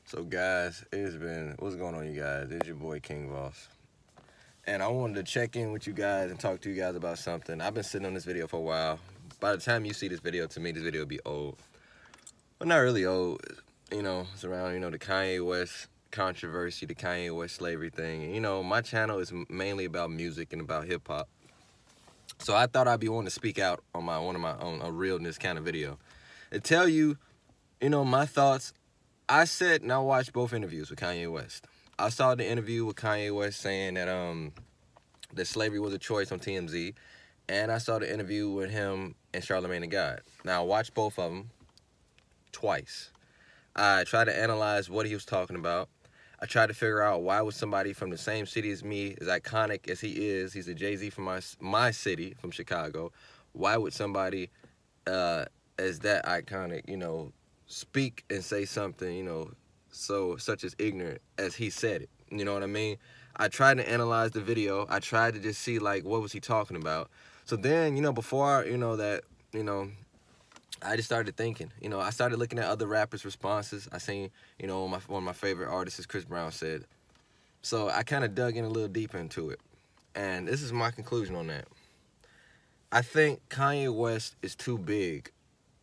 So guys, what's going on, you guys? It's your boy King Voss. And I wanted to check in with you guys and talk to you guys about something. I've been sitting on this video for a while. By the time you see this video, to me, this video will be old. Well, not really old. It's around, the Kanye West controversy, the Kanye West slavery thing. And, my channel is mainly about music and about hip-hop. So I thought I'd be wanting to speak out on one of my own, a realness kind of video. To tell you, my thoughts. I sat and I watched both interviews with Kanye West. I saw the interview with Kanye West saying that slavery was a choice on TMZ, and I saw the interview with him and Charlamagne the God. Now, I watched both of them twice. I tried to analyze what he was talking about. I tried to figure out why would somebody from the same city as me, as iconic as he is, he's a Jay-Z from my city, from Chicago, why would somebody as that iconic, speak and say something, such as ignorant as he said it. You know what I mean? I tried to analyze the video. I tried to just see, like, what was he talking about? So then, before, I just started thinking. I started looking at other rappers' responses. I seen, one of my favorite artists, Chris Brown, said. So I kind of dug in a little deeper into it. And this is my conclusion on that. I think Kanye West is too big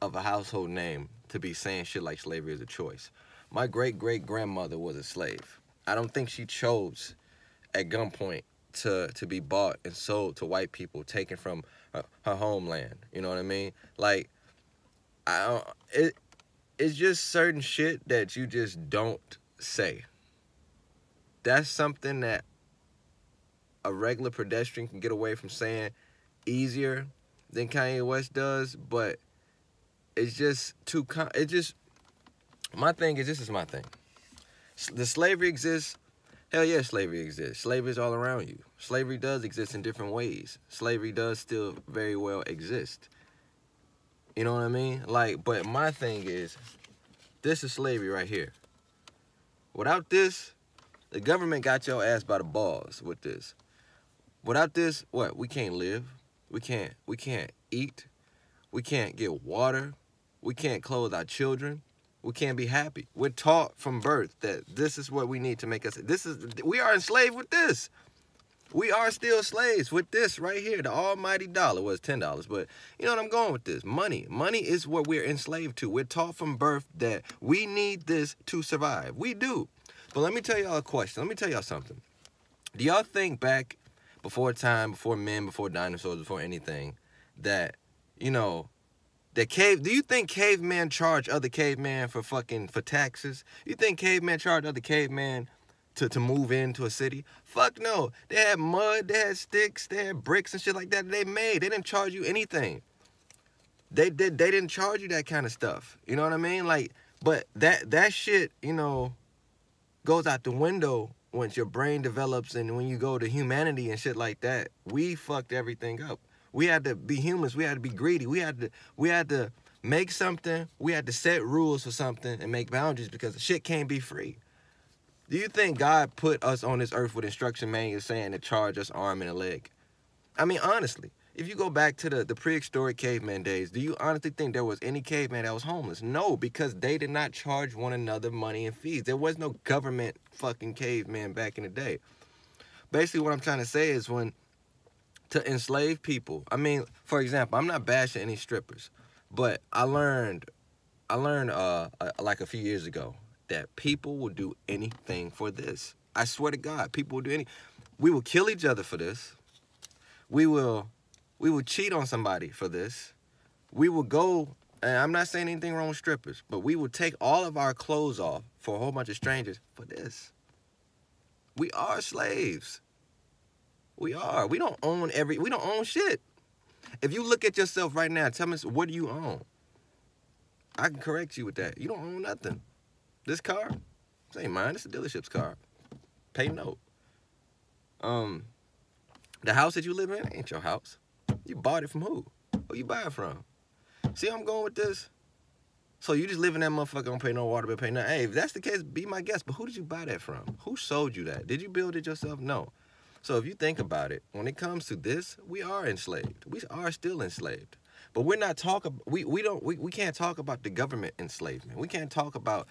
of a household name to be saying shit like slavery is a choice. My great-great-grandmother was a slave. I don't think she chose at gunpoint to be bought and sold to white people, taken from her homeland. You know what I mean? Like, it's just certain shit that you just don't say. That's something that a regular pedestrian can get away from saying easier than Kanye West does, but it's just too, my thing is, this is my thing. The slavery exists. Hell yeah, slavery exists. Slavery is all around you. Slavery does exist in different ways. Slavery does still very well exist. You know what I mean? Like, but my thing is, this is slavery right here. Without this, the government got your ass by the balls with this. Without this, what? We can't live. We can't eat. We can't get water. We can't clothe our children. We can't be happy. We're taught from birth that this is what we need to make us. We are enslaved with this. We are still slaves with this right here. The almighty dollar was $10, but you know what I'm going with this? Money. Money is what we're enslaved to. We're taught from birth that we need this to survive. We do. But let me tell y'all a question. Let me tell y'all something. Do y'all think back before time, before men, before dinosaurs, before anything, that, do you think cavemen charge other cavemen for taxes? You think cavemen charge other cavemen to move into a city? Fuck no. They had mud, they had sticks, they had bricks and shit like that they made. They didn't charge you anything. They didn't charge you that kind of stuff. You know what I mean? Like, but that shit, goes out the window once your brain develops, and when you go to humanity and shit like that. We fucked everything up. We had to be humans. We had to be greedy. We had to make something. We had to set rules for something and make boundaries because shit can't be free. Do you think God put us on this earth with instruction manuals saying to charge us arm and a leg? I mean, honestly, if you go back to the prehistoric caveman days, do you honestly think there was any caveman that was homeless? No, because they did not charge one another money and fees. There was no government fucking caveman back in the day. Basically, what I'm trying to say is to enslave people. I mean, for example, I'm not bashing any strippers, but I learned like a few years ago that people will do anything for this. I swear to God, people will do anything. We will kill each other for this. We will cheat on somebody for this. We will go, and I'm not saying anything wrong with strippers, but we will take all of our clothes off for a whole bunch of strangers for this. We are slaves. We are. We don't own shit. If you look at yourself right now, tell me, what do you own? I can correct you with that. You don't own nothing. This car, this ain't mine. It's a dealership's car. Pay note. The house that you live in ain't your house. You bought it from who? Who you buy it from? See how I'm going with this? So you just live in that motherfucker, don't pay no water bill, pay nothing. Hey, if that's the case, be my guest. But who did you buy that from? Who sold you that? Did you build it yourself? No. So if you think about it, when it comes to this, we are enslaved. We are still enslaved. But we're not talking. We can't talk about the government enslavement. We can't talk about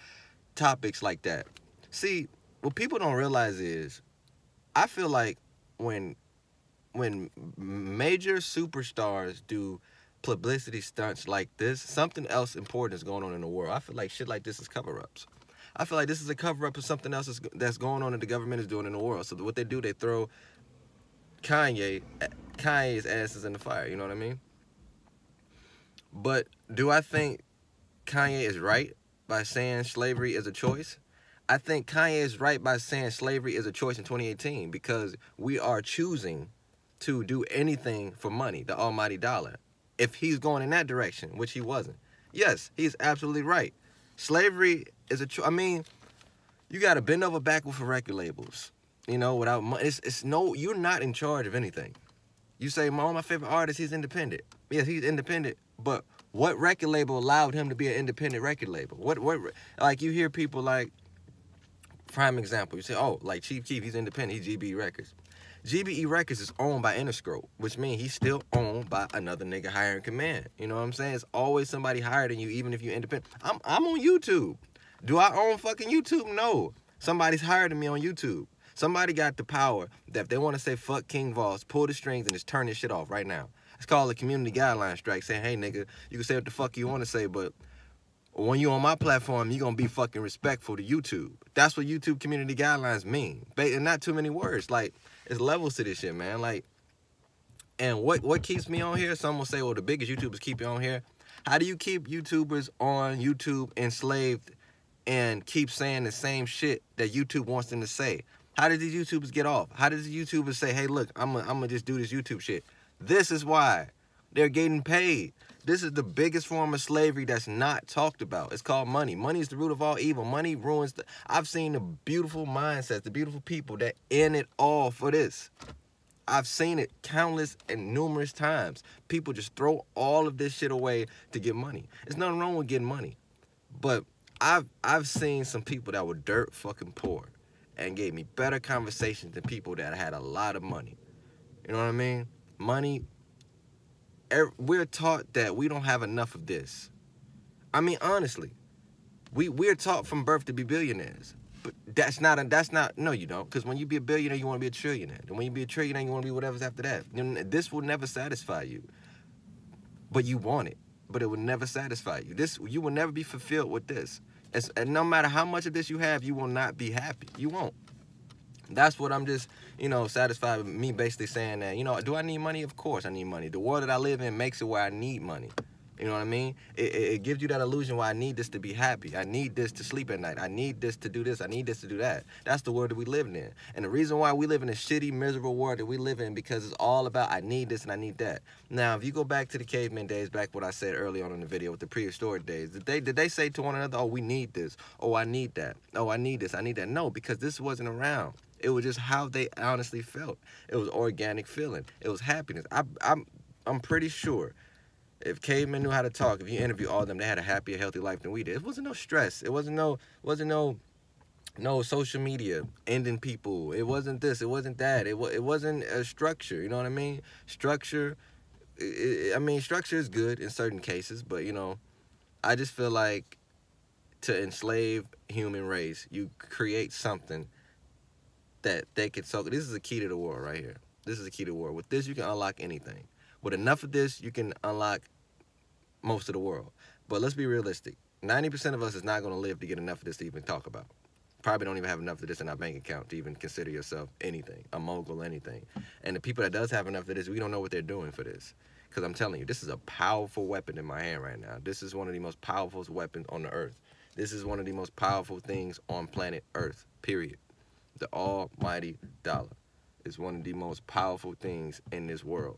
topics like that. See, what people don't realize is, I feel like when major superstars do publicity stunts like this, something else important is going on in the world. I feel like shit like this is cover-ups. I feel like this is a cover-up of something else that's going on that the government is doing in the world. So what they do, they throw Kanye's ass is in the fire. You know what I mean? But do I think Kanye is right by saying slavery is a choice? I think Kanye is right by saying slavery is a choice in 2018 because we are choosing to do anything for money, the almighty dollar. If he's going in that direction, which he wasn't. Yes, he's absolutely right. Slavery is a choice. I mean, you got to bend over backward for record labels. You know, without money, you're not in charge of anything. You say, my favorite artist, he's independent. Yes, he's independent, but what record label allowed him to be an independent record label? What like you hear people like, prime example, you say, oh, like Chief Keef, he's independent, he's GBE Records. GBE Records is owned by Interscope, which means he's still owned by another nigga higher in command. You know what I'm saying? It's always somebody higher than you, even if you're independent. I'm on YouTube. Do I own fucking YouTube? No. Somebody's higher than me on YouTube. Somebody got the power that if they want to say fuck King Voss, pull the strings and just turn this shit off right now. It's called a community guideline strike, saying, hey, nigga, you can say what the fuck you want to say, but when you on my platform, you going to be fucking respectful to YouTube. That's what YouTube community guidelines mean. And not too many words. Like, it's levels to this shit, man. Like, and what keeps me on here? Some will say, well, the biggest YouTubers keep you on here. How do you keep YouTubers on YouTube enslaved and keep saying the same shit that YouTube wants them to say? How did these YouTubers get off? How did the YouTubers say, hey, look, I'm gonna just do this YouTube shit? This is why. They're getting paid. This is the biggest form of slavery that's not talked about. It's called money. Money is the root of all evil. Money ruins I've seen the beautiful mindsets, the beautiful people that end it all for this. I've seen it countless and numerous times. People just throw all of this shit away to get money. There's nothing wrong with getting money. But I've seen some people that were dirt fucking poor and gave me better conversations than people that had a lot of money. You know what I mean? Money, we're taught that we don't have enough of this. I mean, honestly, we're taught from birth to be billionaires. But that's not, no, you don't. Because when you be a billionaire, you want to be a trillionaire. And when you be a trillionaire, you want to be whatever's after that. This will never satisfy you. But you want it. But it will never satisfy you. You will never be fulfilled with this. And no matter how much of this you have, you will not be happy. You won't. That's what I'm just, satisfied with me basically saying that, do I need money? Of course I need money. The world that I live in makes it where I need money. You know what I mean? It gives you that illusion where I need this to be happy. I need this to sleep at night. I need this to do this. I need this to do that. That's the world that we live in. And the reason why we live in a shitty, miserable world that we live in because it's all about I need this and I need that. Now, if you go back to the caveman days, back what I said early on in the video with the prehistoric days, did they say to one another, oh, we need this. Oh, I need that. Oh, I need this. I need that. No, because this wasn't around. It was just how they honestly felt. It was organic feeling. It was happiness. I'm pretty sure if cavemen knew how to talk, if you interview all of them, they had a happier, healthy life than we did. It wasn't no stress. It wasn't no social media ending people. It wasn't this. It wasn't that. It wasn't a structure. You know what I mean? Structure. Structure is good in certain cases, but I just feel like to enslave human race, you create something that they can soak. This is the key to the world right here. This is the key to the world. With this, you can unlock anything. With enough of this, you can unlock most of the world. But let's be realistic. 90% of us is not going to live to get enough of this to even talk about. Probably don't even have enough of this in our bank account to even consider yourself anything, a mogul, anything. And the people that does have enough of this, we don't know what they're doing for this. Because I'm telling you, this is a powerful weapon in my hand right now. This is one of the most powerful weapons on the earth. This is one of the most powerful things on planet Earth, period. The almighty dollar is one of the most powerful things in this world.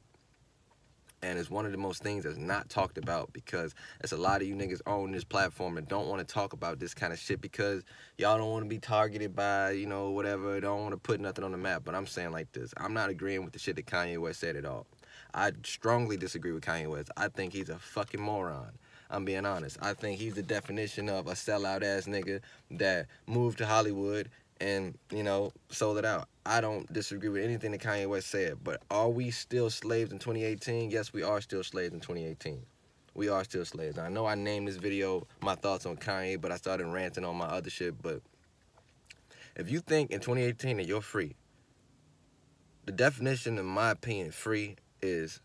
And it's one of the most things that's not talked about because there's a lot of you niggas on this platform and don't want to talk about this kind of shit because y'all don't want to be targeted by, whatever, don't want to put nothing on the map. But I'm saying like this. I'm not agreeing with the shit that Kanye West said at all. I strongly disagree with Kanye West. I think he's a fucking moron. I'm being honest. I think he's the definition of a sellout-ass nigga that moved to Hollywood and, sold it out. I don't disagree with anything that Kanye West said, but are we still slaves in 2018? Yes, we are still slaves in 2018. we are still slaves. I know I named this video my thoughts on Kanye, but I started ranting on my other shit. But if you think in 2018 that you're free, the definition, in my opinion, free is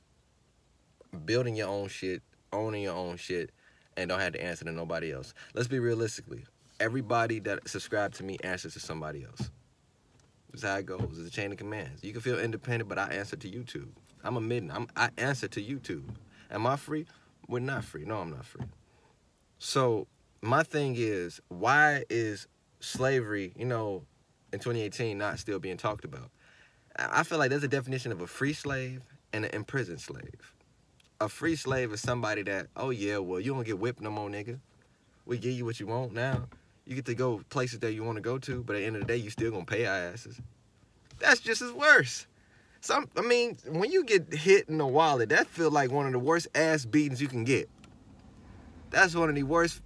building your own shit, owning your own shit, and don't have to answer to nobody else. Let's be realistically. Everybody that subscribed to me answers to somebody else. That's how it goes. It's a chain of commands. You can feel independent, but I answer to YouTube. I'm admitting, I answer to YouTube. Am I free? We're not free. No, I'm not free. So my thing is, why is slavery, in 2018 not still being talked about? I feel like there's a definition of a free slave and an imprisoned slave. A free slave is somebody that, oh yeah, well, you don't get whipped no more, nigga. We give you what you want now. You get to go places that you want to go to, but at the end of the day, you still gonna pay our asses. That's just as worse. When you get hit in the wallet, that feels like one of the worst ass beatings you can get. That's one of the worst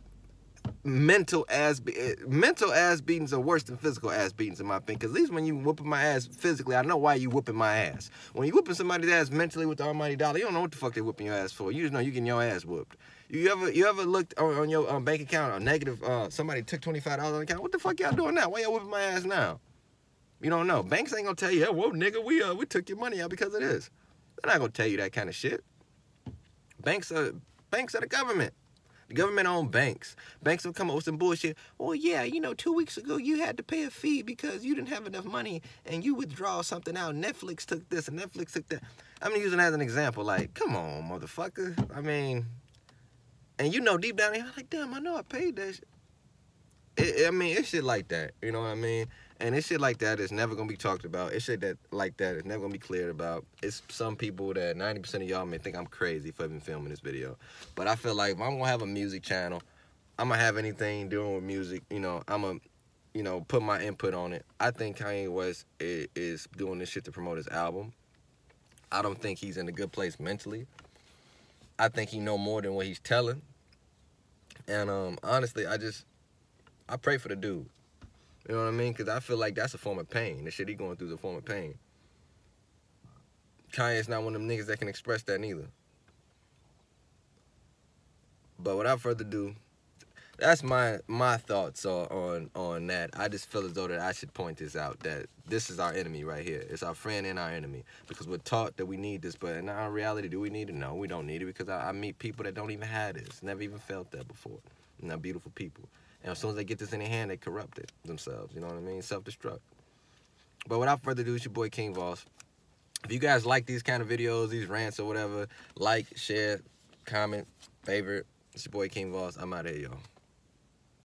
mental ass beatings are worse than physical ass beatings, in my opinion. Because at least when you whooping my ass physically, I know why you whooping my ass. When you whooping somebody's ass mentally with the almighty dollar, you don't know what the fuck they whooping your ass for. You just know you getting your ass whooped. You ever looked on your bank account, a negative, somebody took $25 on the account? What the fuck y'all doing now? Why y'all whooping my ass now? You don't know. Banks ain't gonna tell you, whoa, nigga, we took your money out because of this. They're not gonna tell you that kind of shit. Banks are the government. The government own banks. Banks will come up with some bullshit. Well, yeah, 2 weeks ago you had to pay a fee because you didn't have enough money and you withdraw something out. Netflix took this and Netflix took that. I'm using that as an example. Like, come on, motherfucker. And deep down here, like, damn, I know I paid that shit. It's shit like that. You know what I mean? And it's shit like that is never going to be talked about. It's shit like that is never going to be cleared about. It's some people that 90% of y'all may think I'm crazy for even filming this video. But I feel like if I'm going to have a music channel, I'm going to have anything doing with music, I'm going to, put my input on it. I think Kanye West is doing this shit to promote his album. I don't think he's in a good place mentally. I think he know more than what he's telling. And honestly, I pray for the dude. You know what I mean? Because I feel like that's a form of pain. The shit he going through is a form of pain. Kanye's not one of them niggas that can express that neither. But without further ado, that's my thoughts on that. I just feel as though that I should point this out, that this is our enemy right here. It's our friend and our enemy. Because we're taught that we need this, but in our reality, do we need it? No, we don't need it, because I meet people that don't even have this. Never even felt that before. And they're beautiful people. And as soon as they get this in their hand, they corrupt it themselves. You know what I mean? Self-destruct. But without further ado, it's your boy King Voss. If you guys like these kind of videos, these rants or whatever, like, share, comment, favorite. It's your boy King Voss. I'm out of here, y'all.